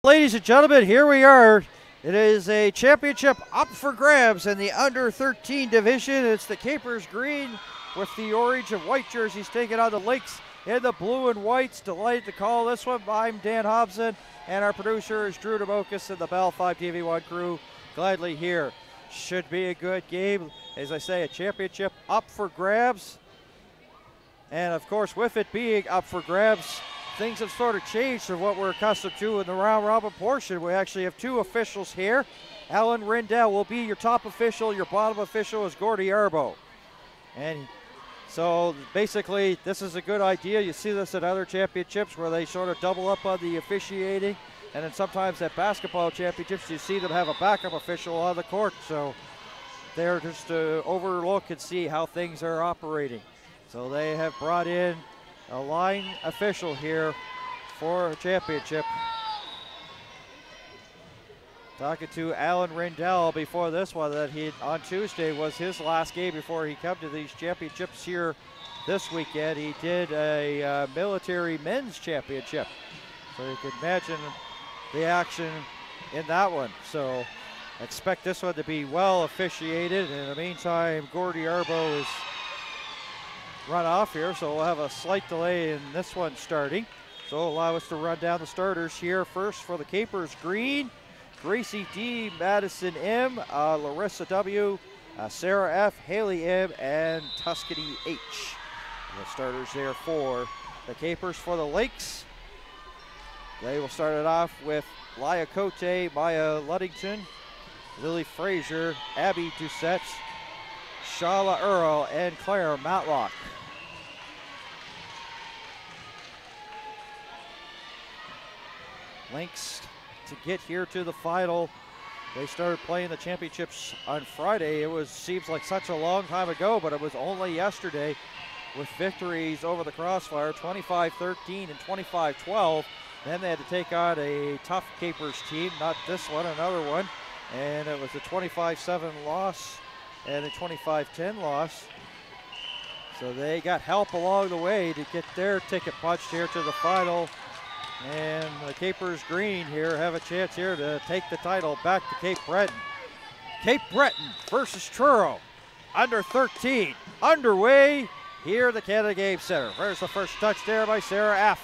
Ladies and gentlemen, here we are. It is a championship up for grabs in the under 13 division. It's the Capers Green with the orange and white jerseys taking on the Lynx in the blue and whites. Delighted to call this one. I'm Dan Hobson, and our producer is Drew DeMocus and the Bell 5 TV1 crew. Gladly here. Should be a good game. As I say, a championship up for grabs. And of course, with it being up for grabs, things have sort of changed from what we're accustomed to in the round robin portion. We actually have two officials here. Alan Rindell will be your top official. Your bottom official is Gordy Arbo. And so basically, this is a good idea. You see this at other championships where they sort of double up on the officiating. And then sometimes at basketball championships, you see them have a backup official on the court. So they're just to overlook and see how things are operating. So they have brought in a line official here for a championship. Talking to Alan Rindell before this one, that he on Tuesday was his last game before he come to these championships here this weekend. He did a military men's championship, so you can imagine the action in that one. So expect this one to be well officiated. In the meantime, Gordy Arbo is run off here, so we'll have a slight delay in this one starting. So allow us to run down the starters here. First for the Capers Green, Gracie D, Madison M, Larissa W, Sarah F, Haley M, and Tuscany H. The starters there for the Capers. For the Lynx, they will start it off with Laya Cote, Maya Luddington, Lily Frazier, Abby Doucette, Shala Earl, and Claire Matlock. Lynx to get here to the final. They started playing the championships on Friday. It seems like such a long time ago, but it was only yesterday with victories over the Crossfire, 25-13 and 25-12. Then they had to take on a tough Capers team, not this one, another one. And it was a 25-7 loss and a 25-10 loss. So they got help along the way to get their ticket punched here to the final. And the Capers Green here have a chance here to take the title back to Cape Breton. Cape Breton versus Truro, under 13, underway here at the Canada Game Center. There's the first touch there by Sarah F.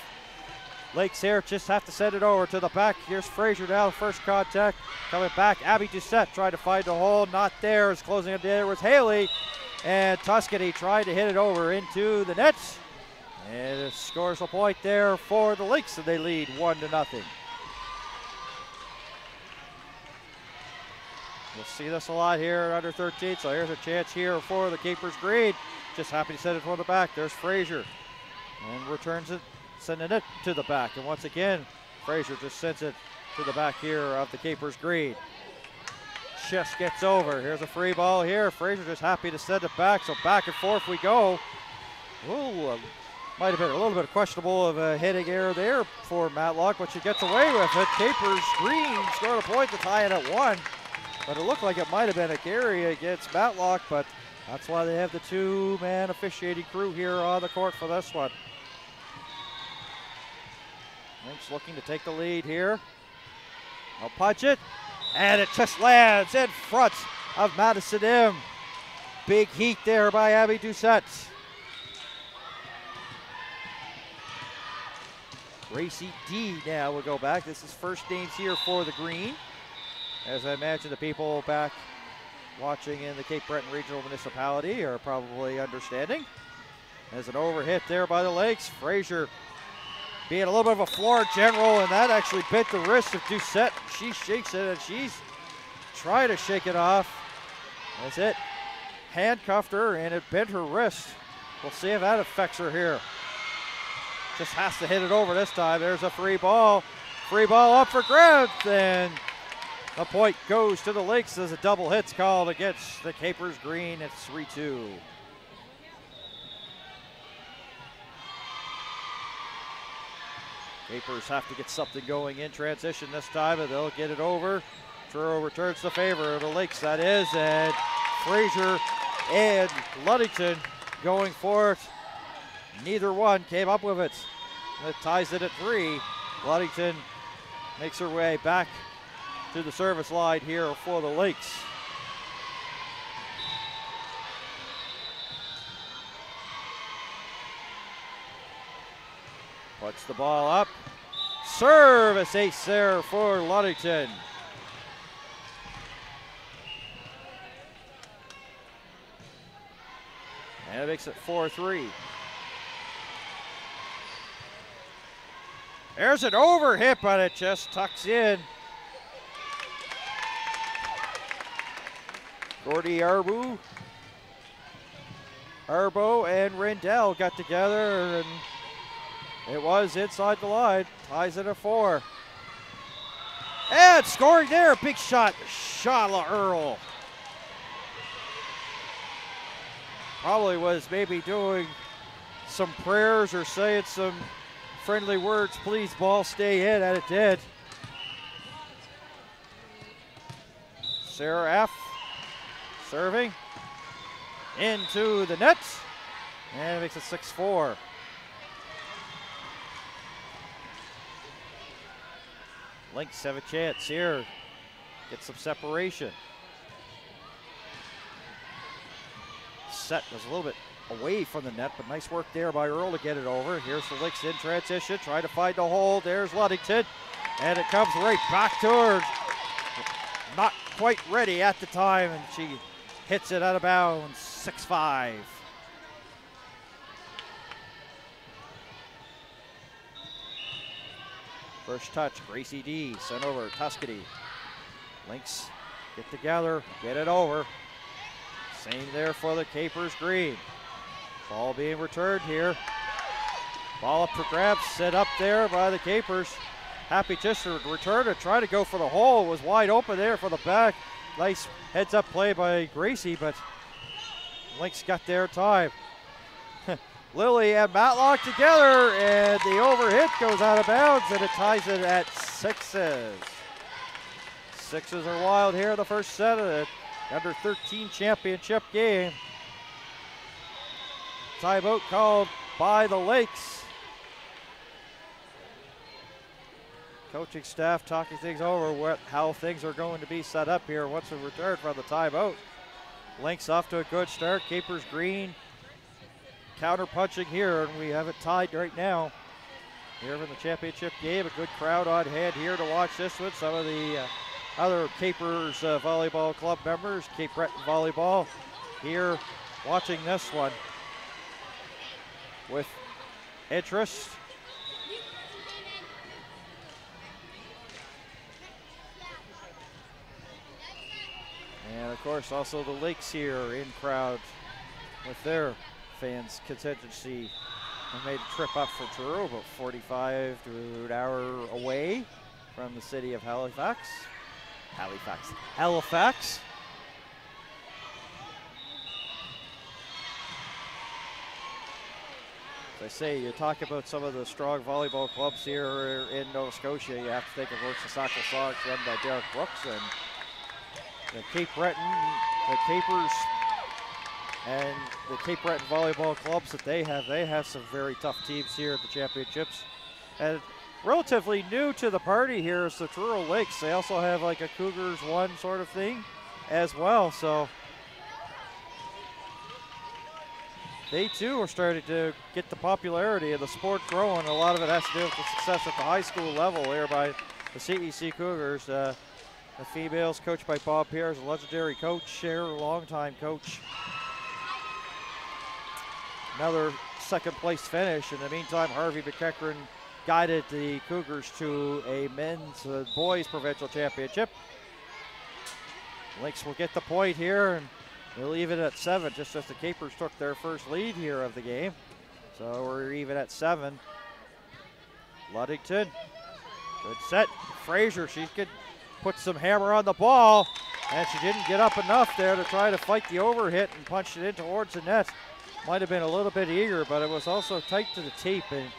Lakes here just have to send it over to the back. Here's Frazier now, first contact. Coming back, Abby Doucette trying to find the hole, not there. It's closing it there was Haley. And Tuscany tried to hit it over into the nets. And it scores a point there for the Lynx, and they lead 1-0. We'll see this a lot here at under 13, so here's a chance here for the Capers Green. Just happy to send it from the back. There's Frazier, and returns it, sending it to the back. And once again, Frazier just sends it to the back here of the Capers Green. Just gets over. Here's a free ball here. Frazier just happy to send it back, so back and forth we go. Ooh, might have been a little bit questionable of a hitting error there for Matlock, but she gets away with it. Capers Green scored a point to tie it at 1, but it looked like it might have been a carry against Matlock, but that's why they have the two-man officiating crew here on the court for this one. Lynx looking to take the lead here. I'll punch it, and it just lands in front of Madison M. Big heat there by Abby Doucette. Gracie D now will go back. This is first names here for the Green. As I imagine the people back watching in the Cape Breton Regional Municipality are probably understanding. There's an overhit there by the Lakes. Frazier being a little bit of a floor general, and that actually bit the wrist of Doucette. She shakes it, and she's trying to shake it off. That's it. Handcuffed her, and it bent her wrist. We'll see if that affects her here. Just has to hit it over this time. There's a free ball. Free ball up for grabs, and the point goes to the Lynx as a double hit's called against the Capers Green. It's 3-2. Capers have to get something going in transition this time, and they'll get it over. Truro returns the favor of the Lynx, that is, and Frazier and Luddington going for it. Neither one came up with it. That ties it at 3. Luddington makes her way back to the service line here for the Lynx. Puts the ball up. Service ace there for Ludington. And it makes it 4-3. There's an overhit, but it just tucks in. Gordy Arbo and Rendell got together, and it was inside the line. Ties it at 4. And scoring there, big shot, Shala Earl. Probably was maybe doing some prayers or saying some friendly words, please ball stay in, and it did. Sarah F. serving into the net, and it makes it 6-4. Lynx have a chance here, get some separation. Set was a little bit away from the net, but nice work there by Earl to get it over. Here's the Lynx in transition, trying to find the hole. There's Ludington, and it comes right back to her. Not quite ready at the time, and she hits it out of bounds, 6-5. First touch, Gracie D, sent over Tuscany. Lynx get together, get it over. Same there for the Capers Green. Ball being returned here. Ball up for grabs, set up there by the Capers. Happy just to return it, try to go for the hole. It was wide open there for the back. Nice heads up play by Gracie, but Lynx got their time. Lily and Matlock together, and the overhit goes out of bounds, and it ties it at 6s. 6s are wild here in the first set of it. Under 13 championship game. Timeout called by the Lynx. Coaching staff talking things over, how things are going to be set up here once we return from the timeout. Lynx off to a good start. Capers Green counter punching here, and we have it tied right now. Here in the championship game, a good crowd on hand here to watch this one. Some of the other Capers Volleyball Club members, Cape Breton Volleyball, here watching this one with interest. And of course also the Lynx here in crowd with their fans contingency. They made a trip up from Truro, about 45 to an hour away from the city of Halifax. Halifax. As I say, you talk about some of the strong volleyball clubs here in Nova Scotia. You have to think of Worcester Sox run by Derek Brooks, and the Cape Breton, the Capers, and the Cape Breton volleyball clubs that they have some very tough teams here at the championships. And relatively new to the party here is the Truro Lynx. They also have like a Cougars 1 sort of thing as well. So they too are starting to get the popularity of the sport growing. A lot of it has to do with the success at the high school level here by the CEC Cougars. The females coached by Bob Pierce, a legendary coach here, a longtime coach. Another second place finish. In the meantime, Harvey McEachran guided the Cougars to a men's boys provincial championship. Lynx will get the point here, and they'll leave it at 7, just as the Capers took their first lead here of the game. So we're even at 7. Ludington, good set. Fraser, she could put some hammer on the ball, and she didn't get up enough there to try to fight the overhit and punched it in towards the net. Might have been a little bit eager, but it was also tight to the tape, and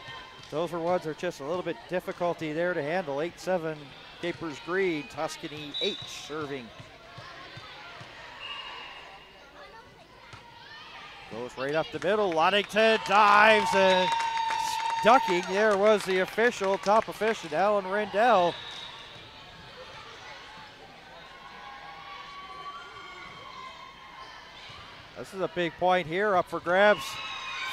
those were ones that are just a little bit difficulty there to handle. 8-7, Capers Green, Tuscany H serving. Goes right up the middle, Ludington dives, and ducking there was the official, top official, Alan Rendell, This is a big point here, up for grabs.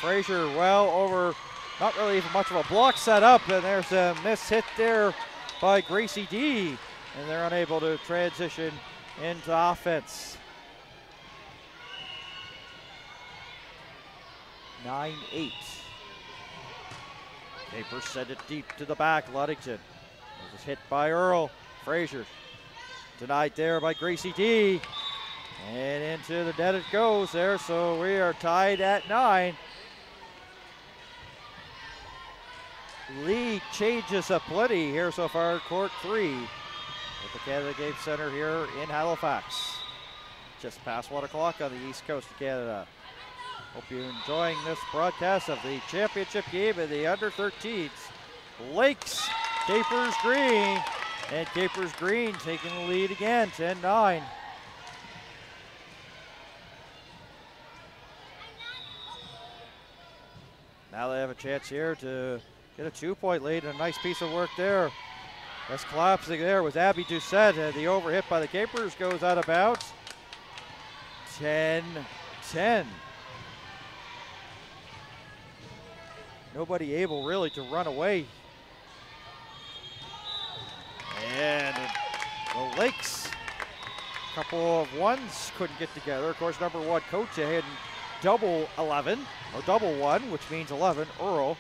Frazier well over, not really even much of a block set up, and there's a miss hit there by Gracie D, and they're unable to transition into offense. 9-8. Capers send it deep to the back. Ludington. This is hit by Earl. Frazier denied there by Gracie D. And into the net it goes there, so we are tied at 9. Lead changes a plenty here so far, court 3 at the Canada Game Center here in Halifax. Just past 1 o'clock on the east coast of Canada. Hope you're enjoying this broadcast of the championship game in the under-13s. Lynx, Capers Green, and Capers Green taking the lead again, 10-9. Now they have a chance here to get a 2-point lead, and a nice piece of work there. That's collapsing there with Abby Doucette, and the overhit by the Capers goes out of bounds. 10-10. Nobody able really to run away. And the Lynx, a couple of ones couldn't get together. Of course, number 1, Coach had double 11, or double 1, which means 11. Earl,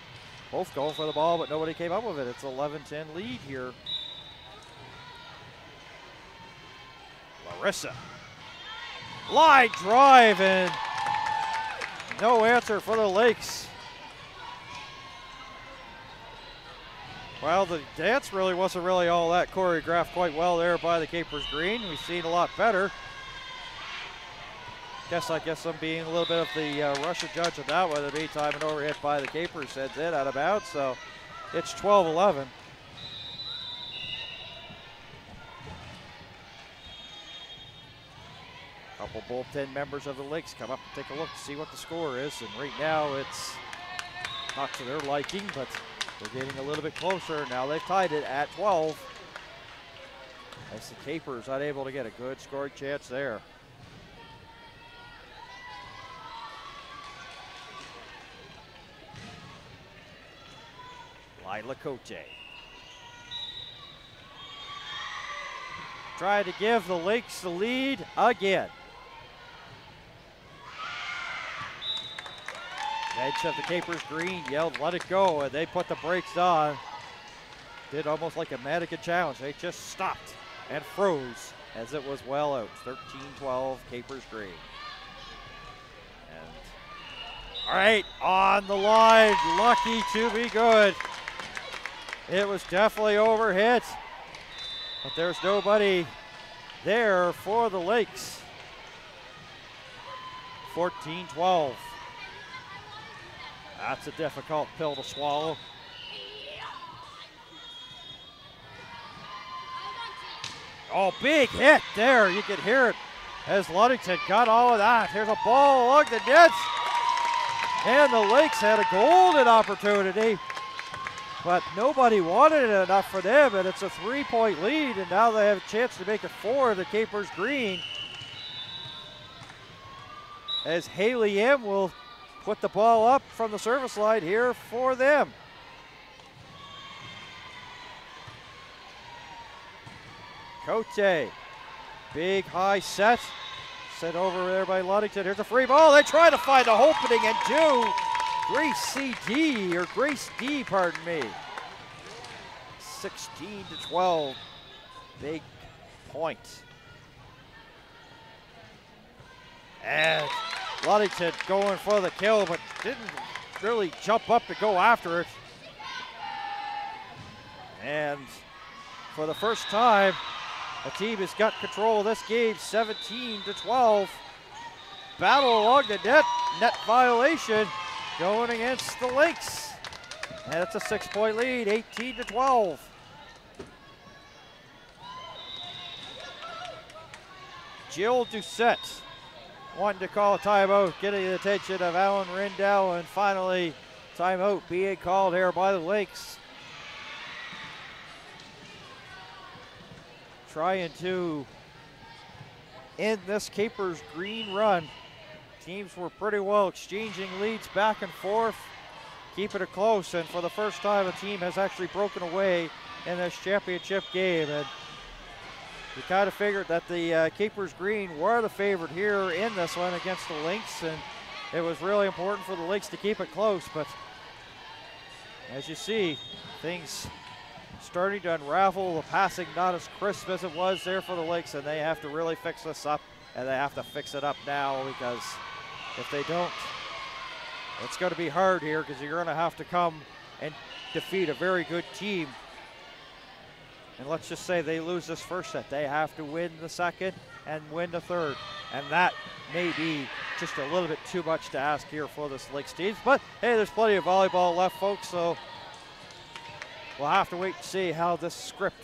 both going for the ball, but nobody came up with it. It's 11-10 lead here. Larissa. Line drive, and no answer for the Lynx. Well, the dance really wasn't all that choreographed quite well there by the Capers Green. We've seen a lot better. I guess I'm being a little bit of the Russia judge of that one. In the meantime, an overhit by the Capers sends it out of bounds, so it's 12-11. Couple bullpen members of the Lynx come up and take a look to see what the score is, and right now it's not to their liking, but they're getting a little bit closer. Now they've tied it at 12. As the Capers unable to get a good scoring chance there. Lila Cote. Trying to give the Lynx the lead again. Bench of the Capers Green yelled, let it go, and they put the brakes on. Did almost like a mannequin challenge. They just stopped and froze as it was well out. 13-12, Capers Green. And all right, on the line, lucky to be good. It was definitely overhit, but there's nobody there for the Lynx. 14-12. That's a difficult pill to swallow. Oh, big hit there. You could hear it as Ludington got all of that. Here's a ball along the nets. And the Lynx had a golden opportunity, but nobody wanted it enough for them, and it's a 3-point lead, and now they have a chance to make it 4 to Capers Green. As Haley M will put the ball up from the service line here for them. Cote, big high set. Set over there by Ludington. Here's a free ball. They try to find an opening and do. Grace D, pardon me. 16-12. Big point. And Ludington going for the kill, but didn't really jump up to go after it. And for the first time, the team has got control of this game, 17-12. Battle along the net, net violation going against the Lynx. And it's a 6-point lead, 18-12. Jill Doucette wanting to call a timeout, getting the attention of Alan Rindell, and finally timeout being called here by the Lynx. Trying to end this Capers Green run. teams were pretty well exchanging leads back and forth, keeping it close, and for the first time a team has actually broken away in this championship game. And you kind of figured that the Capers Green were the favorite here in this one against the Lynx, and it was really important for the Lynx to keep it close. But as you see, things starting to unravel, the passing not as crisp as it was there for the Lynx, and they have to really fix this up, and they have to fix it up now, because if they don't, it's going to be hard here, because you're going to have to come and defeat a very good team. And let's just say they lose this first set. They have to win the second and win the third. And that may be just a little bit too much to ask here for this Lynx team. But hey, there's plenty of volleyball left, folks, so we'll have to wait and see how this script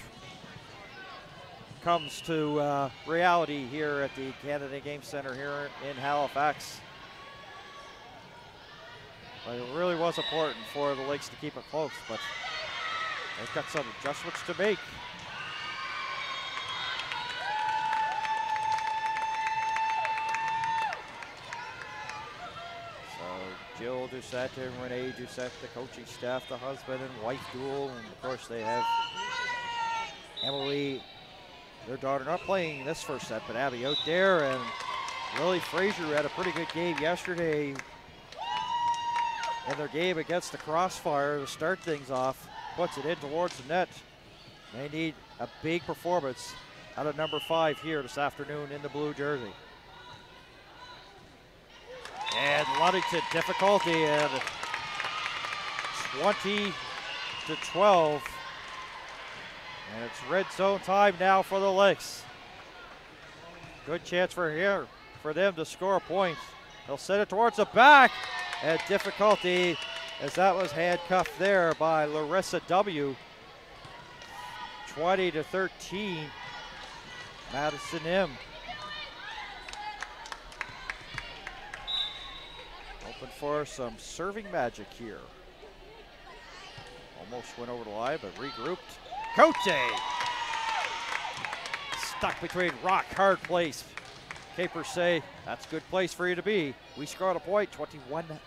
comes to reality here at the Canada Game Center here in Halifax. But it really was important for the Lynx to keep it close, but they've got some adjustments to make. So Jill Doucette and Renee Doucette, the coaching staff, the husband and wife duel, and of course they have Emily, their daughter, not playing this first set, but Abby out there, and Lily Frazier had a pretty good game yesterday in their game against the Crossfire to start things off. Puts it in towards the net. They need a big performance out of number 5 here this afternoon in the blue jersey. And Ludington difficulty, and 20-12. And it's red zone time now for the Lynx. Good chance for them to score a point. They'll set it towards the back, and difficulty as that was handcuffed there by Larissa W. 20-13, Madison M. Hoping for some serving magic here. Almost went over the line, but regrouped. Cote! Stuck between rock, hard place. Capers say, that's a good place for you to be. We scored a point, 21-13.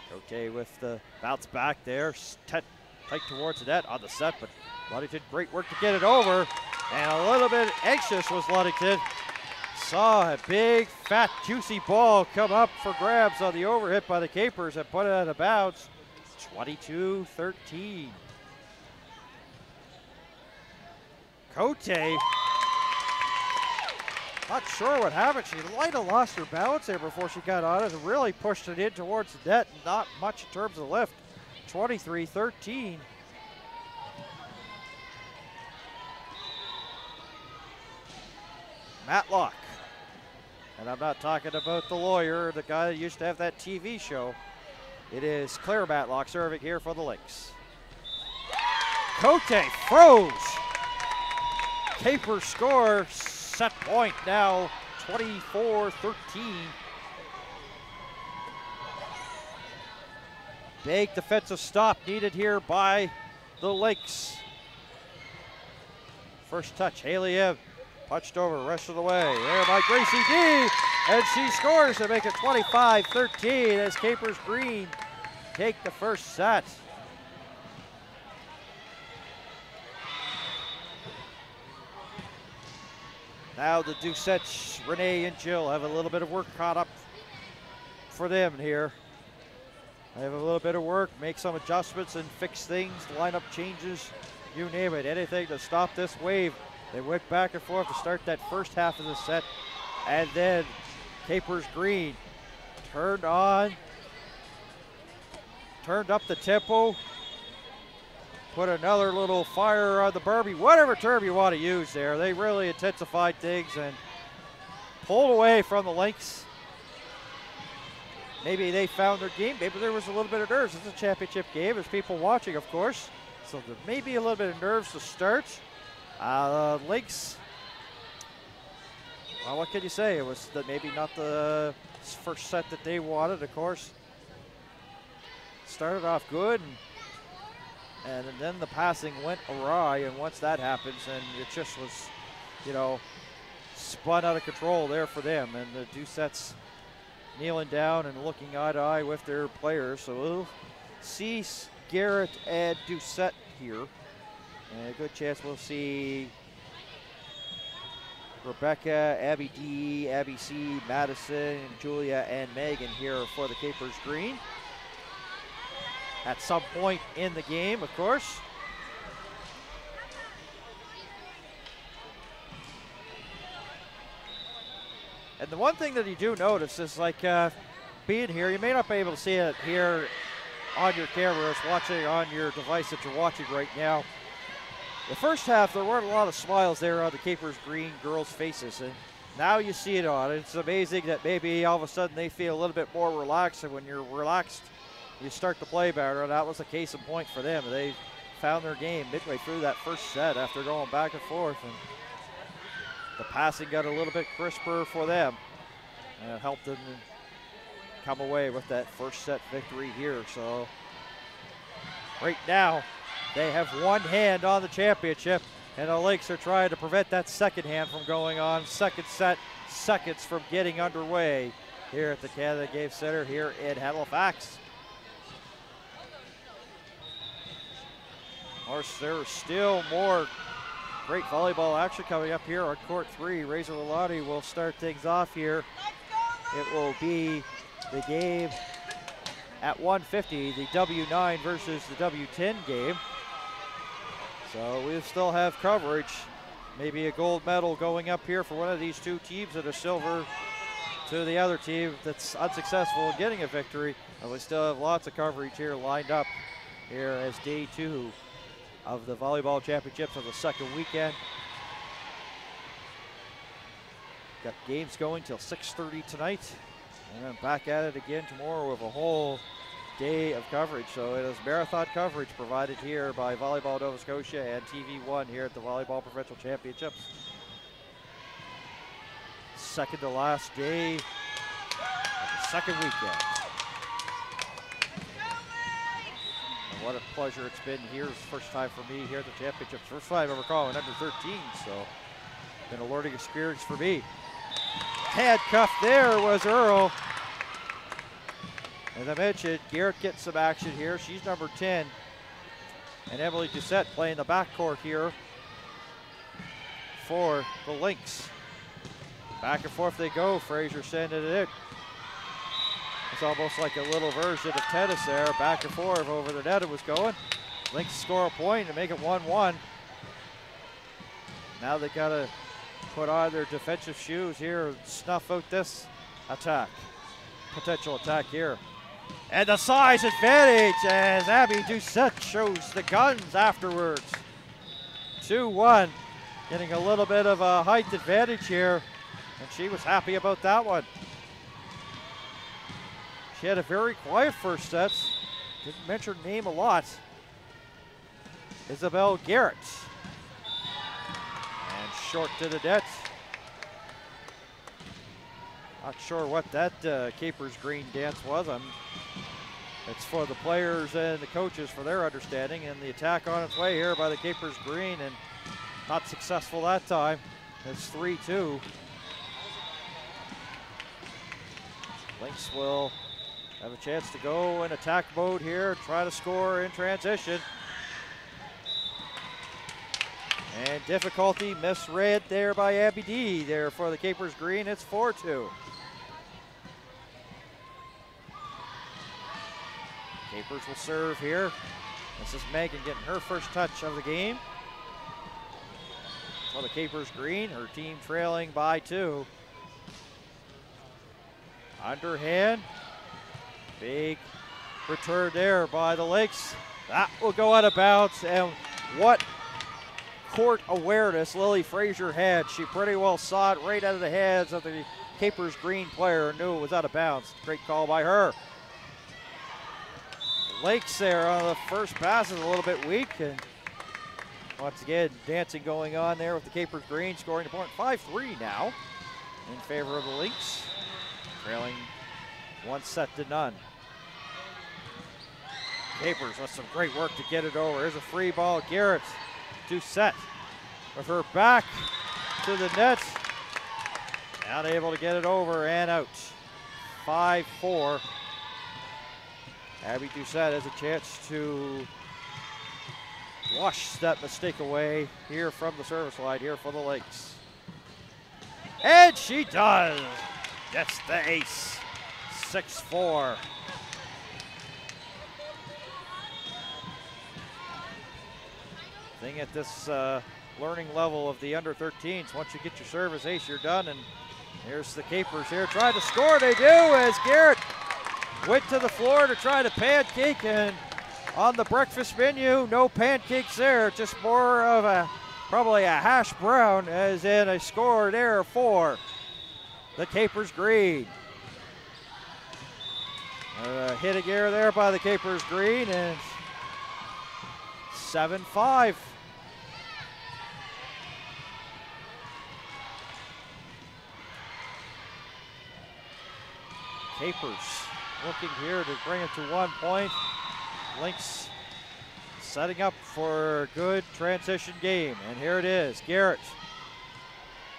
Cote with the bounce back there, tight towards the net on the set, but Ludington, great work to get it over. And a little bit anxious was Ludington. Saw a big, fat, juicy ball come up for grabs on the overhit by the Capers and put it out of bounds. 22-13. Cote, not sure what happened. She might have lost her balance there before she got on it and really pushed it in towards the net. Not much in terms of lift. 23-13. Matlock. And I'm not talking about the lawyer, the guy that used to have that TV show. It is Claire Matlock serving here for the Lynx. Cote froze. Capers score. Set point now, 24-13. Big defensive stop needed here by the Lynx. First touch, Haley Ebb punched over, rest of the way. There by Gracie D, and she scores to make it 25-13 as Capers Green take the first set. Now the Doucettes, Renee and Jill, have a little bit of work caught up for them here. They have a little bit of work, make some adjustments and fix things, lineup changes, you name it, anything to stop this wave. They went back and forth to start that first half of the set, and then Capers Green turned up the tempo, put another little fire on the Barbie, whatever term you want to use there. They really intensified things and pulled away from the Lynx. Maybe they found their game. Maybe there was a little bit of nerves. It's a championship game. There's people watching, of course. So there may be a little bit of nerves to start. Lynx, well, what can you say? It was maybe not the first set that they wanted, of course. Started off good, and then the passing went awry, and once that happens, and it just was, spun out of control there for them, and the Doucettes kneeling down and looking eye to eye with their players. So we'll see Garrett and Doucette here, and a good chance we'll see Rebecca, Abby D, Abby C, Madison, Julia, and Megan here for the Capers Green at some point in the game, of course. And the one thing that you do notice is, like, being here, you may not be able to see it here on your cameras, watching on your device that you're watching right now. The first half, there weren't a lot of smiles there on the Capers Green girls' faces, and now you see it on. It's amazing that maybe all of a sudden they feel a little bit more relaxed, and when you're relaxed, you start to play better, and that was a case in point for them. They found their game midway through that first set after going back and forth, and the passing got a little bit crisper for them, and it helped them come away with that first set victory here. So right now, they have one hand on the championship, and the Lynx are trying to prevent that second hand from going on. Second set, seconds from getting underway here at the Canada Game Center here in Halifax. Of course, there's still more great volleyball action coming up here on court 3. Razor Lalani will start things off here. It will be the game at 1:50, the W9 versus the W10 game. So we still have coverage. Maybe a gold medal going up here for one of these two teams, and a silver to the other team that's unsuccessful in getting a victory. And we still have lots of coverage here lined up here as day 2 of the volleyball championships of the second weekend. Got games going till 6:30 tonight, and then back at it again tomorrow with a whole day of coverage. So it is marathon coverage provided here by Volleyball Nova Scotia and TV1 here at the Volleyball Provincial Championships. Second to last day of the second weekend. And what a pleasure it's been here. It's the first time for me here at the championships. First time I ever calling under 13, so been a learning experience for me. Handcuff there was Earl. As I mentioned, Garrett gets some action here. She's number 10. And Emily Doucette playing the backcourt here for the Lynx. Back and forth they go. Fraser sending it in. It's almost like a little version of tennis there. Back and forth over the net it was going. Lynx score a point and make it 1-1. Now they got to put on their defensive shoes here and snuff out this attack. Potential attack here. And the size advantage as Abby Doucette shows the guns afterwards. 2-1, getting a little bit of a height advantage here, and she was happy about that one. She had a very quiet first set. Didn't mention her name a lot. Isabel Garrett. And short to the net. Not sure what that Capers Green dance was. It's for the players and the coaches for their understanding, and the attack on its way here by the Capers Green, and not successful that time. It's 3-2. Lynx will have a chance to go in attack mode here, try to score in transition. And difficulty misread there by Abby D there for the Capers Green. It's 4-2. Capers will serve here. This is Megan getting her first touch of the game. For the Capers Green, her team trailing by 2. Underhand. Big return there by the Lynx. That will go out of bounds, and what court awareness Lily Fraser had. She pretty well saw it right out of the hands of the Capers Green player and knew it was out of bounds. Great call by her. Lynx there on the first pass is a little bit weak, and once again dancing going on there with the Capers Green, scoring a point. 5-3 now in favor of the Lynx, trailing 1-0. Capers with some great work to get it over. Here's a free ball. Garrett Doucette with her back to the net. Unable to get it over and out. 5-4. Abby Doucette has a chance to wash that mistake away here from the service line here for the Lynx. And she does. Gets the ace. 6-4. Thing at this learning level of the under 13s, once you get your service ace, you're done. And here's the Capers here trying to score. They do, as Garrett went to the floor to try to pancake, and on the breakfast menu, no pancakes there, just more of probably a hash brown, as in a score there for the Capers Green. Hit a gear there by the Capers Green, and 7-5. Capers looking here to bring it to 1 point. Lynx setting up for a good transition game. And here it is. Garrett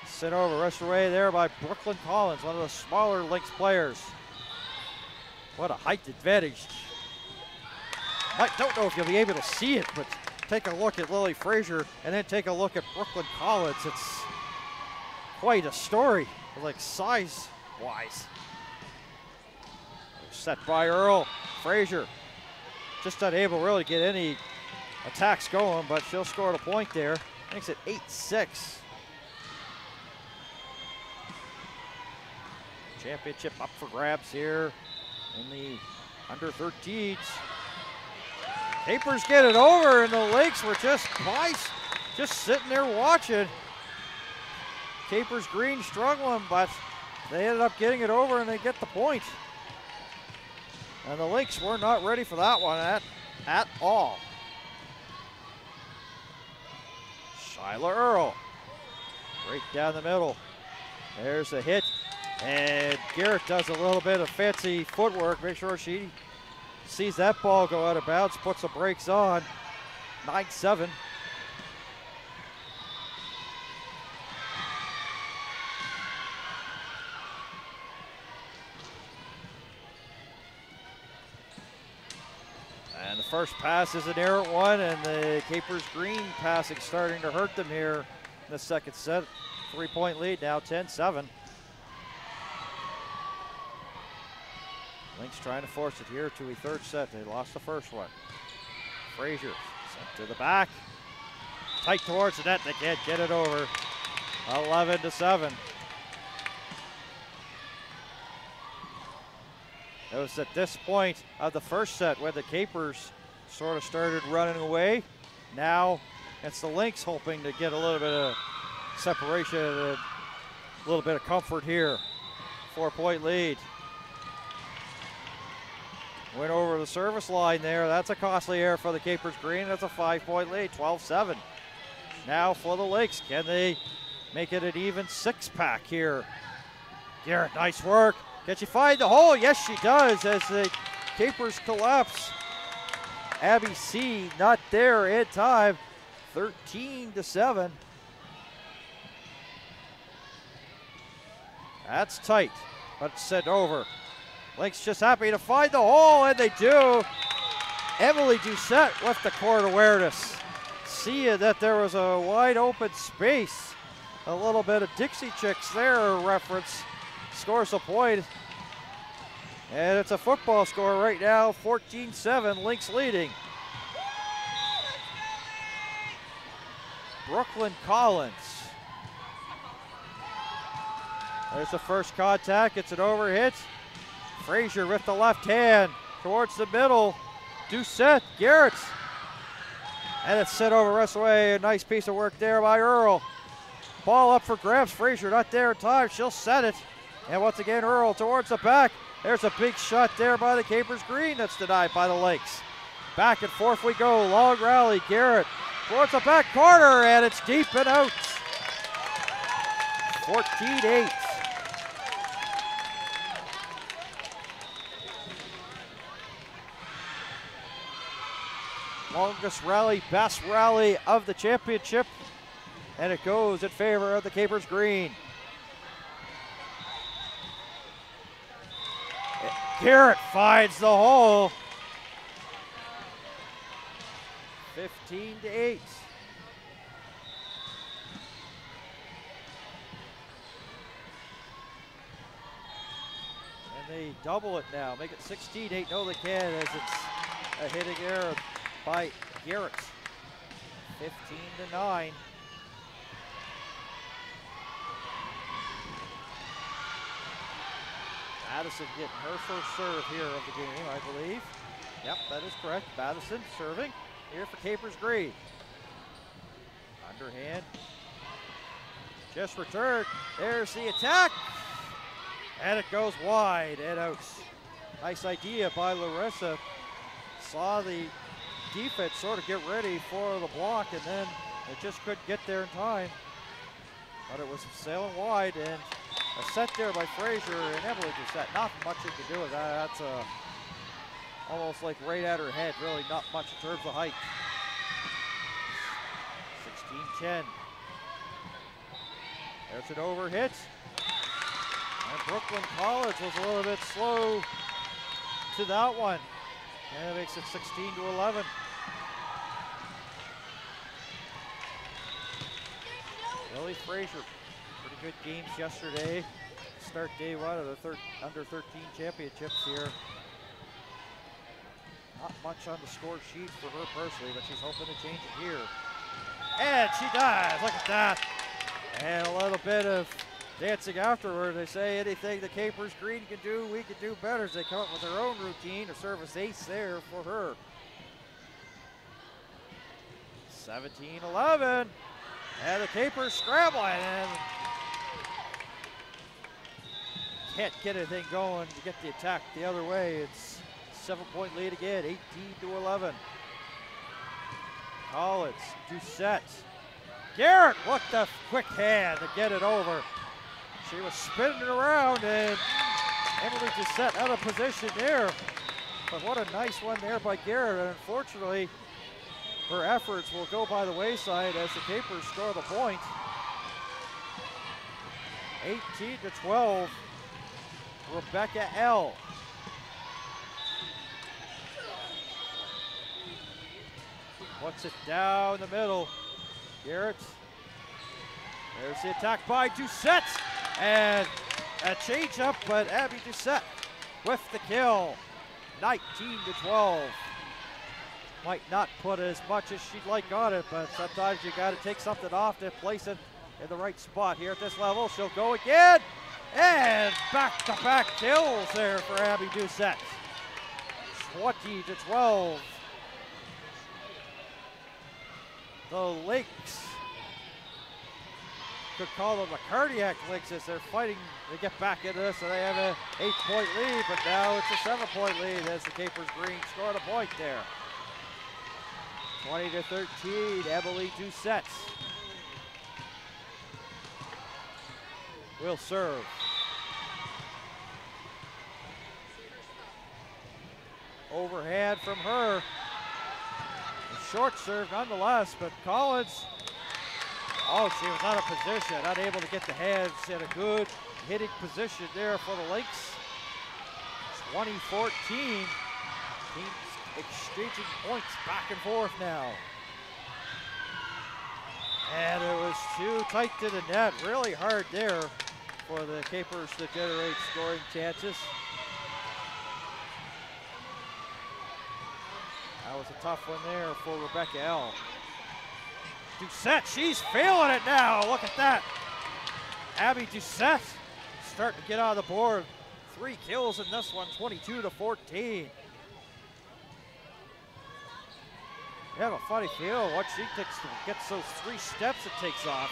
sent over, rushed away there by Brooklyn Collins, one of the smaller Lynx players. What a height advantage. I don't know if you'll be able to see it, but take a look at Lily Frazier and then take a look at Brooklyn Collins. It's quite a story, like size-wise. Set by Earl. Frazier just unable really to get any attacks going, but she'll score a point there. Makes it 8-6. Championship up for grabs here in the under 13s. Capers get it over, and the Lynx were just sitting there watching. Capers Green struggling, but they ended up getting it over, and they get the point. And the Lynx were not ready for that one at all. Shyla Earl, right down the middle. There's a hit, and Garrett does a little bit of fancy footwork. Make sure she sees that ball go out of bounds, puts the brakes on. 9-7. And the first pass is an errant one, and the Capers Green passing starting to hurt them here in the second set. 3-point lead now, 10-7. Lynx trying to force it here to a third set. They lost the first one. Frazier sent to the back. Tight towards the net, they can't get it over. 11-7. It was at this point of the first set where the Capers sort of started running away. Now it's the Lynx hoping to get a little bit of separation and a little bit of comfort here. 4-point lead. Went over the service line there. That's a costly error for the Capers Green. That's a 5-point lead, 12-7. Now for the Lynx, can they make it an even six-pack here? Garrett, nice work. Can she find the hole? Yes, she does, as the Capers collapse. Abby C not there in time. 13-7. That's tight, but sent over. Lynx just happy to find the hole, and they do. Emily Doucette left the court awareness. See that there was a wide open space. A little bit of Dixie Chicks there reference. Scores a point. And it's a football score right now, 14-7, Lynx leading. Brooklyn Collins. There's the first contact, it's an overhit. Frazier with the left hand towards the middle. Doucette, Garrett. And it's sent over rest away. A nice piece of work there by Earl. Ball up for grabs. Frazier not there in time. She'll set it. And once again, Earl towards the back. There's a big shot there by the Capers Green that's denied by the Lynx. Back and forth we go. Long rally. Garrett towards the back corner, and it's deep and out. 14-8. Longest rally, best rally of the championship, and it goes in favor of the Capers Green. Garrett finds the hole. 15-8. And they double it now, make it 16-8. No, they can, as it's a hitting error by Garrett. 15-9. Madison getting her first serve here of the game, I believe. Yep, that is correct. Madison serving here for Capers Green. Underhand. Just returned. There's the attack. And it goes wide and out. Nice idea by Larissa. Saw the defense sort of get ready for the block, and then it just couldn't get there in time. But it was sailing wide, and a set there by Frazier, and Emily just set. Not much you can do with that. That's almost like right at her head. Really not much in terms of height. 16-10. There's an overhit. And Brooklyn College was a little bit slow to that one. And it makes it 16-11. Lily Frazier, pretty good games yesterday. Start day one of the under 13 championships here. Not much on the score sheet for her personally, but she's hoping to change it here. And she does, look at that. And a little bit of dancing afterward. They say anything the Capers Green can do, we can do better, as they come up with their own routine. A service ace there for her. 17-11. And the Capers scrambling and can't get anything going to get the attack the other way. It's a 7-point lead again, 18-11. Collins, Doucette. Garrett, what the quick hand to get it over. She was spinning around, and Emily Doucette out of position there. But what a nice one there by Garrett. And unfortunately, her efforts will go by the wayside as the Capers score the point. 18-12. Rebecca L. Puts it down the middle. Garrett. There's the attack by Doucette. And a change up, but Abby Doucette with the kill. 19-12. Might not put as much as she'd like on it, but sometimes you got to take something off to place it in the right spot here at this level. She'll go again. And back-to-back kills there for Abby Doucette. 20-12. The Lynx, could call them the cardiac Lynx as they're fighting to get back into this, and they have an 8-point lead, but now it's a 7-point lead as the Capers Green scored a point there. 20-13, Emily Doucette will serve. Overhand from her. A short serve nonetheless, but Collins, oh, she was out of position, unable to get the hands in a good hitting position there for the Lynx. 2014, teams exchanging points back and forth now. And it was too tight to the net, really hard there for the Capers to generate scoring chances. That was a tough one there for Rebecca L. Doucette, she's feeling it now. Look at that. Abby Doucette starting to get on the board. 3 kills in this one, 22-14. You have a funny feel once she gets those 3 steps it takes off.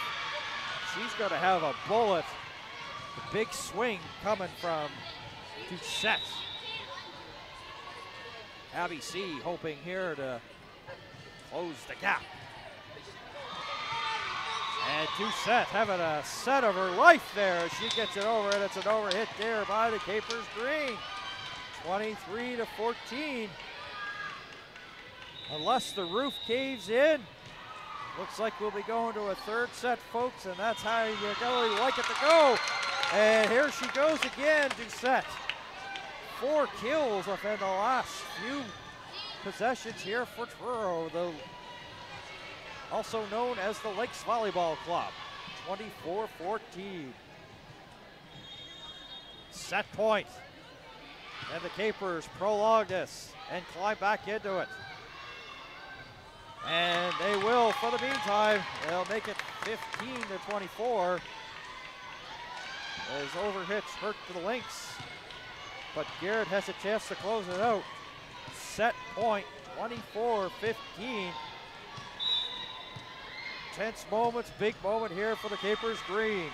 She's going to have a bullet. The big swing coming from Doucette. Abby C hoping here to close the gap. And Doucette having a set of her life there. She gets it over, and it's an overhit there by the Capers Green. 23-14. Unless the roof caves in, looks like we'll be going to a 3rd set, folks, and that's how you really like it to go. And here she goes again, Doucette. 4 kills within the last few possessions here for Truro, also known as the Lynx Volleyball Club. 24-14. Set point. And the Capers prolong this and climb back into it. And they will for the meantime. They'll make it 15-24. As overhits hurt to the Lynx. But Garrett has a chance to close it out. Set point, 24-15. Tense moments, big moment here for the Capers Green.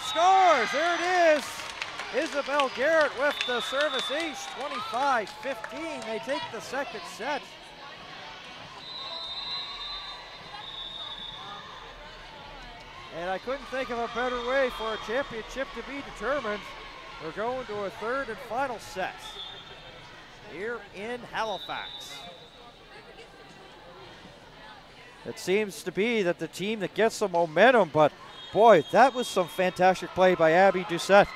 Scores, there it is. Isabel Garrett with the service ace, 25-15. They take the second set. And I couldn't think of a better way for a championship to be determined. We're going to a third and final set here in Halifax. It seems to be that the team that gets some momentum, but boy, that was some fantastic play by Abby Doucette.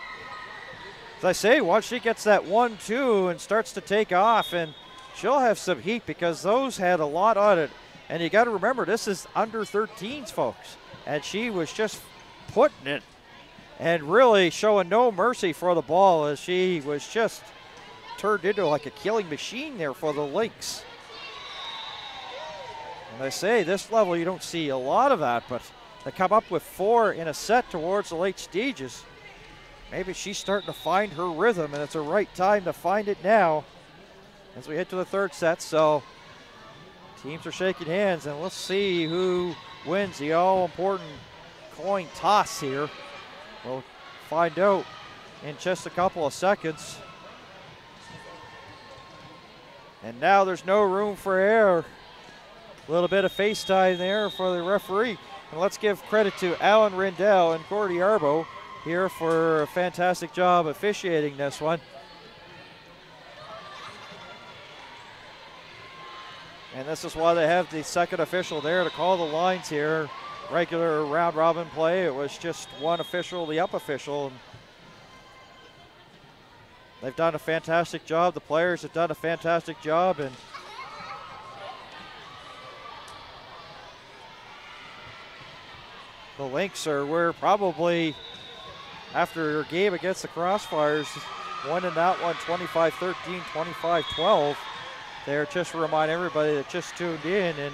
As I say, once she gets that 1-2 and starts to take off, and she'll have some heat because those had a lot on it. And you got to remember, this is under 13s, folks. And she was just putting it and really showing no mercy for the ball as she was just turned into like a killing machine there for the Lynx. And I say, this level you don't see a lot of that, but they come up with 4 in a set towards the late stages. Maybe she's starting to find her rhythm, and it's the right time to find it now as we head to the third set. So teams are shaking hands, and let's see who wins the all-important coin toss here. We'll find out in just a couple of seconds. And now there's no room for error. A little bit of FaceTime there for the referee. And let's give credit to Alan Rindell and Cordy Arbo here for a fantastic job officiating this one. And this is why they have the second official there to call the lines here. Regular round robin play, it was just one official, the up official. And they've done a fantastic job. The players have done a fantastic job. And the Lynx were probably, after your game against the Crossfires, winning that one 25-13, 25-12. There, just to remind everybody that just tuned in, and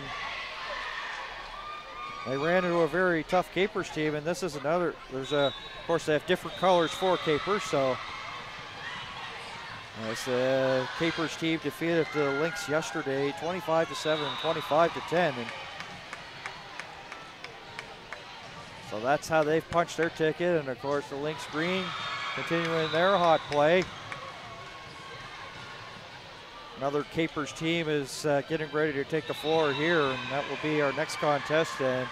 they ran into a very tough Capers team, and this is another, of course they have different colors for Capers, so as the Capers team defeated the Lynx yesterday 25-7, 25-10, and so that's how they've punched their ticket. And of course the Lynx Green continuing their hot play. Another Capers team is getting ready to take the floor here, and that will be our next contest. And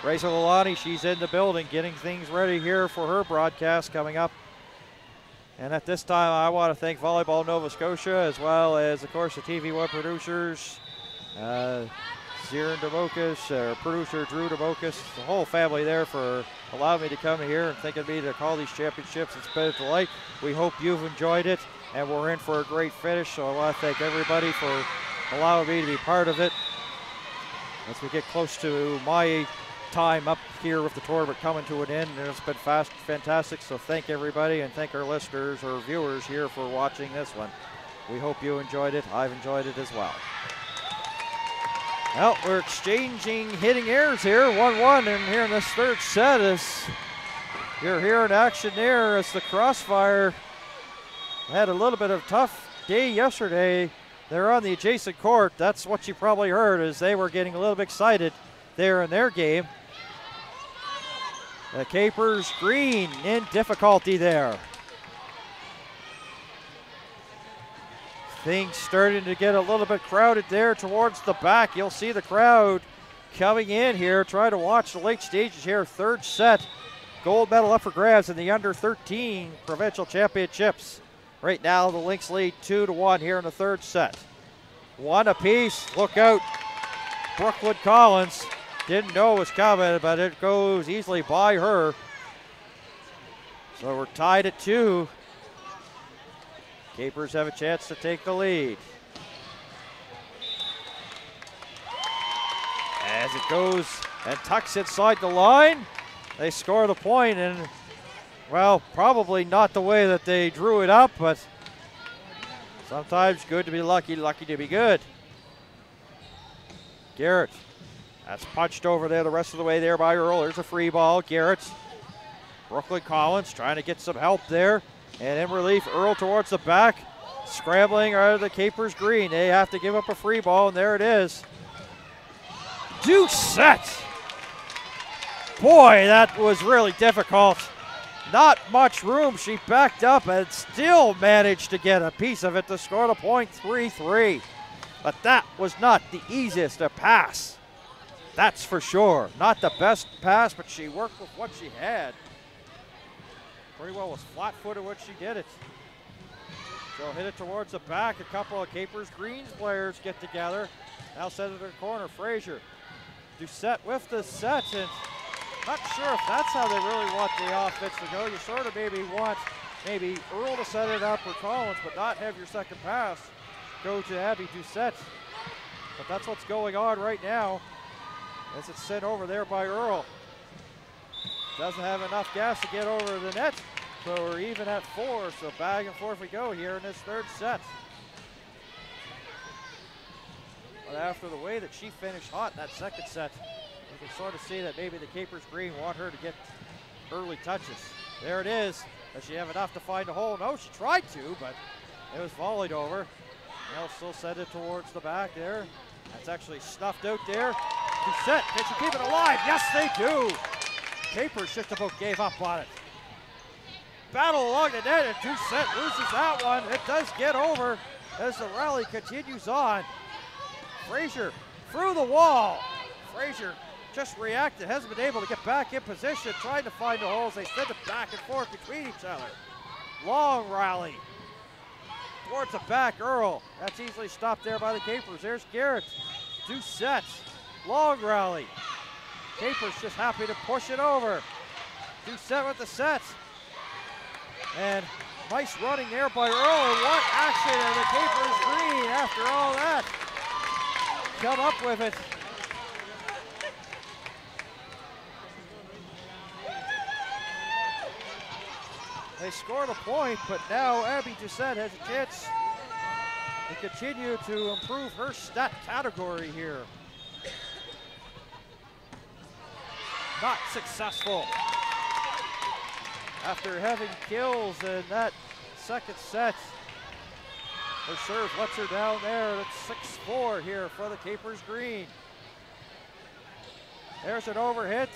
Reza Lalani, she's in the building getting things ready here for her broadcast coming up. And at this time, I want to thank Volleyball Nova Scotia, as well as, of course, the TV1 producers, Zirin Demokis, producer Drew Demokis, the whole family there for allowing me to come here and thinking of me to call these championships. It's been a delight. We hope you've enjoyed it, and we're in for a great finish. So I want to thank everybody for allowing me to be part of it as we get close to my time up here with the tournament coming to an end, and it's been fantastic. So thank everybody, and thank our listeners or viewers here for watching this one. We hope you enjoyed it. I've enjoyed it as well. Well, we're exchanging hitting airs here, 1-1, and here in this third set as you're here in action there as the Crossfire had a little bit of a tough day yesterday. They're on the adjacent court. That's what you probably heard, as they were getting a little bit excited there in their game. The Capers Green in difficulty there. Things starting to get a little bit crowded there towards the back. You'll see the crowd coming in here. Try to watch the late stages here. Third set. Gold medal up for grabs in the under 13 provincial championships. Right now the Lynx lead 2-1 here in the third set. One apiece. Look out. Brooklyn Collins didn't know it was coming, but it goes easily by her. So we're tied at 2. Capers have a chance to take the lead. As it goes and tucks inside the line, they score the point, and well, probably not the way that they drew it up, but sometimes good to be lucky, lucky to be good. Garrett, that's punched over there the rest of the way there by Earl. There's a free ball. Garrett, Brooklyn Collins trying to get some help there. And in relief, Earl towards the back. Scrambling out of the Capers green. They have to give up a free ball, and there it is. Doucette. Boy, that was really difficult. Not much room. She backed up and still managed to get a piece of it to score the point, 3-3. But that was not the easiest to pass. That's for sure. Not the best pass, but she worked with what she had. Pretty well was flat-footed when she did it. So hit it towards the back. A couple of Capers Greens players get together. Now set it in the corner. Frazier. Doucette with the set, and not sure if that's how they really want the offense to go. You sort of maybe want maybe Earl to set it up for Collins, but not have your second pass go to Abby Doucette. But that's what's going on right now as it's sent over there by Earl. Doesn't have enough gas to get over the net, so we're even at 4, so back and forth we go here in this third set. But after the way that she finished hot in that second set, you can sort of see that maybe the Capers Green want her to get early touches. There it is. Does she have enough to find a hole? No, she tried to, but it was volleyed over. They'll still send it towards the back there. That's actually snuffed out there. Doucette, can she keep it alive? Yes, they do. Capers just about gave up on it. Battle along the net, and Doucette loses that one. It does get over as the rally continues on. Frazier through the wall. Frazier just reacted, hasn't been able to get back in position, trying to find the holes. They send it back and forth between each other. Long rally. Towards the back, Earl. That's easily stopped there by the Capers. There's Garrett. Doucette. Long rally. Capers just happy to push it over. Doucette with the set. And nice running there by Earl. And what action, and the Capers Green after all that come up with it. They score the point, but now Abby Doucette has a chance to continue to improve her stat category here. Not successful. After having kills in that second set, her serve lets her down there. It's 6-4 here for the Capers Green. There's an overhit,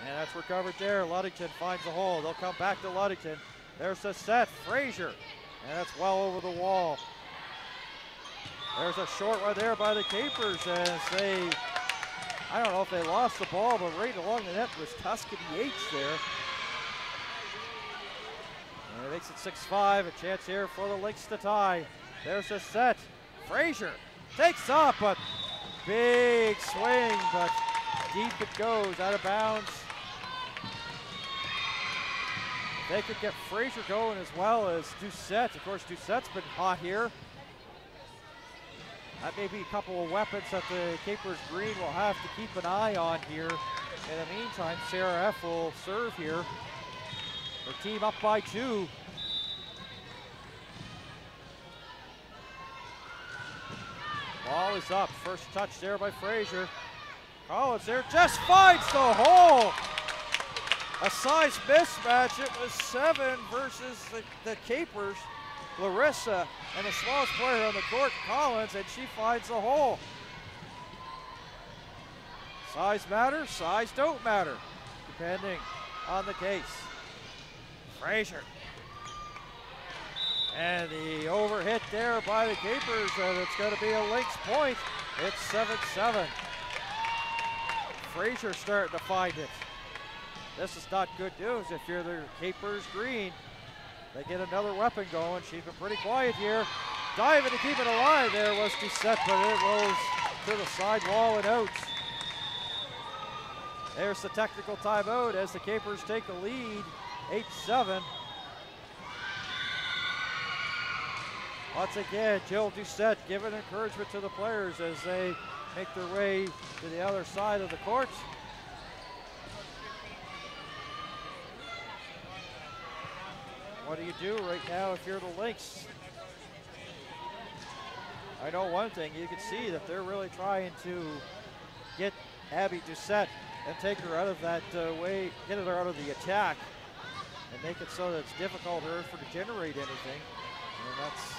and that's recovered there. Ludington finds a hole. They'll come back to Ludington. There's the set, Frazier, and that's well over the wall. There's a short one there by the Capers as they, I don't know if they lost the ball, but right along the net was Tuscany H there. And it makes it 6-5, a chance here for the Lynx to tie. There's the set. Frazier takes up, but big swing, but deep it goes, out of bounds. They could get Frazier going as well as Doucette. Of course, Doucette's been hot here. That may be a couple of weapons that the Capers Green will have to keep an eye on here. In the meantime, Sarah F. will serve here. Her team up by 2. Ball is up. First touch there by Frazier. Collins there just finds the hole. A size mismatch. It was 7 versus the Capers. Larissa, and the smallest player on the court, Collins, and she finds the hole. Size matters, size don't matter, depending on the case. Frazier. And the overhit there by the Capers, and it's going to be a Lynx point. It's 7-7. Frazier starting to find it. This is not good news if you're the Capers Green. They get another weapon going. She's been pretty quiet here. Diving to keep it alive there was Doucette, but it rolls to the side wall and out. There's the technical timeout as the Capers take the lead, 8-7. Once again, Jill Doucette giving encouragement to the players as they make their way to the other side of the court. What do you do right now if you're the Lynx? I know one thing, you can see that they're really trying to get Abby Doucette and take her out of that way, get her out of the attack, and make it so that it's difficult for her to generate anything. And that's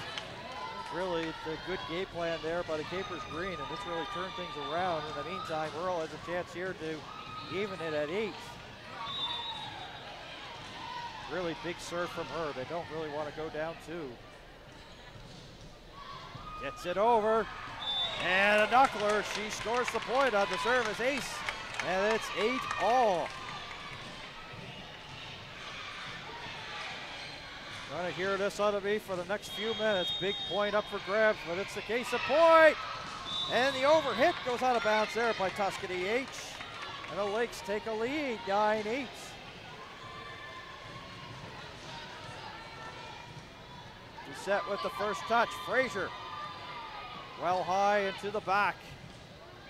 really the good game plan there by the Capers Green, and this really turned things around. In the meantime, Earl has a chance here to even it at 8. Really big serve from her. They don't really want to go down 2. Gets it over, and a knuckler. She scores the point on the service ace, and it's 8-all. Trying to hear this out of me for the next few minutes. Big point up for grabs, but it's the case of point. And the overhit goes out of bounds there by Tuscany H. And the Lynx take a lead, 9-8. Doucette with the first touch. Frazier well high into the back.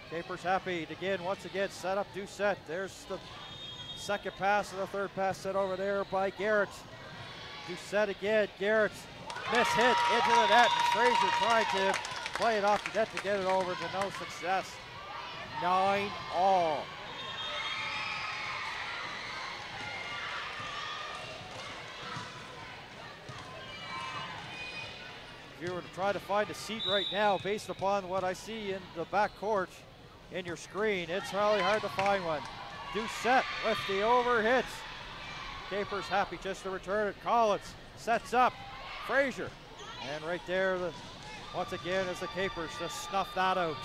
Capers happy to once again set up Doucette. There's the second pass and the third pass set over there by Garrett. Doucette again, Garrett, miss hit into the net, and Frazier tried to play it off the net to get it over to no success. 9-all. If you were to try to find a seat right now based upon what I see in the back court in your screen, it's really hard to find one. Doucette with the overhit. Capers happy just to return it. Collins sets up Frazier. And right there, once again, is the Capers to snuff that out.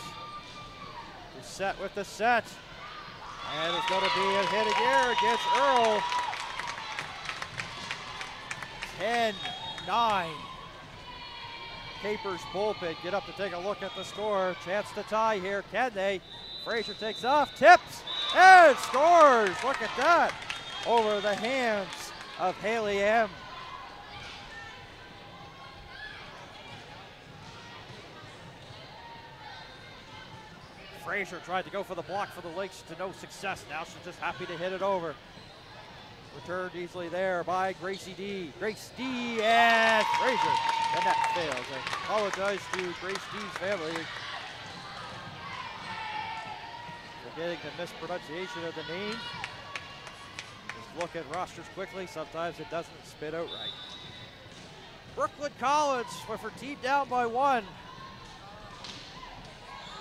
Doucette with the set. And it's going to be a hit again against Earl. 10-9. Capers bullpen get up to take a look at the score. Chance to tie here. Can they? Frazier takes off, tips, and scores. Look at that. Over the hands of Haley M. Frazier tried to go for the block for the Lynx to no success. Now she's just happy to hit it over. Returned easily there by Gracie D. Grace D and Frazier. And that fails. I apologize to Grace D's family for getting the mispronunciation of the name. Look at rosters quickly, sometimes it doesn't spit out right. Brooklyn Collins with her team down by 1.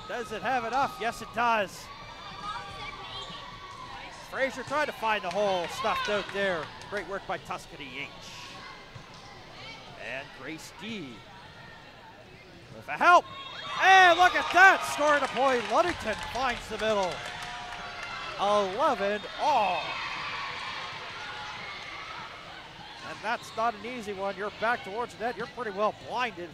Does it have enough? Yes, it does. Frazier tried to find the hole, stuffed out there. Great work by Tuscany H. And Grace D with a help. And look at that, scoring a point. Ludington finds the middle. 11-all. And that's not an easy one. You're back towards the net. You're pretty well blinded.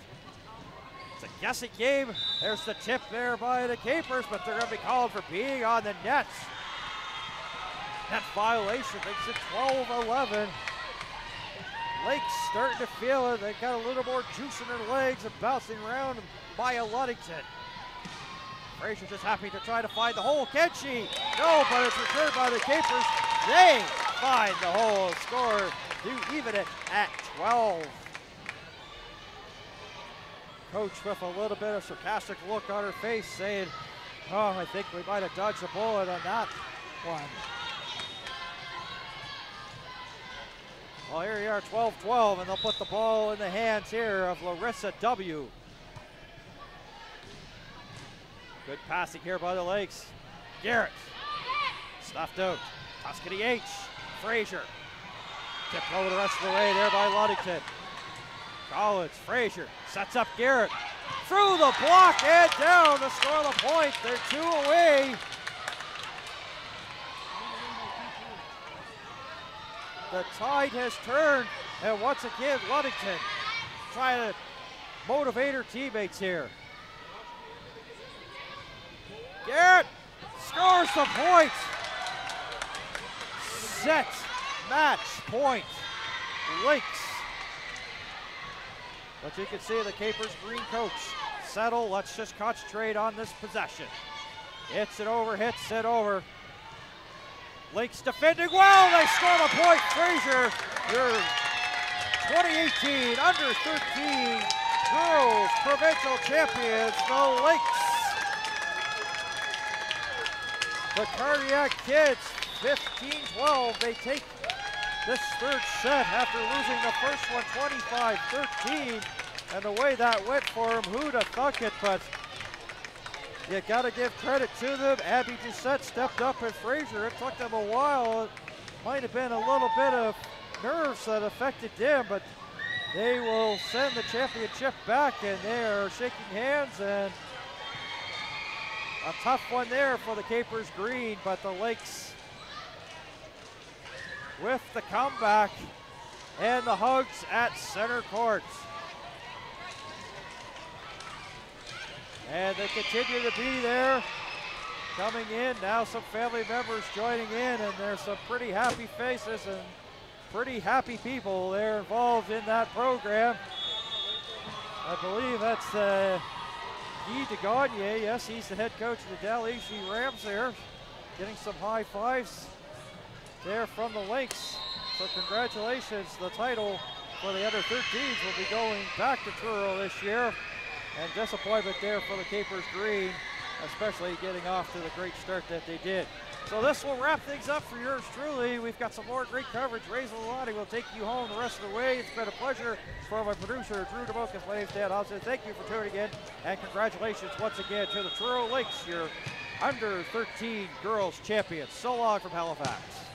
It's a guessing game. There's the tip there by the Capers, but they're going to be called for being on the net. Net violation makes it 12-11. Lynx starting to feel it. They got a little more juice in their legs and bouncing around by Ludington. Frazier just happy to try to find the hole. Can she? No, but it's returned by the Capers. They find the hole. Score to even it at 12. Coach with a little bit of sarcastic look on her face saying, oh, I think we might have dodged a bullet on that one. Well, here you are, 12-12, and they'll put the ball in the hands here of Larissa W. Good passing here by the Lynx. Garrett, stuffed out. Tuscany H, Frazier. Tipped over the rest of the way there by Ludington. Collins, Frazier, sets up Garrett. Through the block and down to score the point. They're 2 away. The tide has turned, and once again, Ludington trying to motivate her teammates here. Garrett scores the point. Set, match, point. Lynx. But you can see the Capers green coats settle. Let's just concentrate on this possession. Hits it over, hits it over. Lynx defending well. They score the point. Fraser, your 2018 under 13 girls provincial champions, the Lynx. The Cardiac Kids, 15-12. They take this third set after losing the first one 25-13. And the way that went for them, who'd have thunk it, but you got to give credit to them. Abby Doucette stepped up at Fraser. It took them a while. It might have been a little bit of nerves that affected them, but they will send the championship back, and they are shaking hands, and a tough one there for the Capers green, but the Lynx with the comeback and the hugs at center court. And they continue to be there, coming in. Now some family members joining in, and there's some pretty happy faces and pretty happy people there involved in that program. I believe that's Guy de Gagne. Yes, he's the head coach of the Dalhousie Rams there, getting some high fives there from the Lynx. So congratulations, the title for the under 13s will be going back to Truro this year. And disappointment there for the Capers green, especially getting off to the great start that they did. So this will wrap things up for yours truly. We've got some more great coverage. Ray Zalati will take you home the rest of the way. It's been a pleasure. For my producer, Drew DeMocus, my name's Dan Hobson. Thank you for tuning in, and congratulations once again to the Truro Lynx, your under 13 girls champions. So long from Halifax.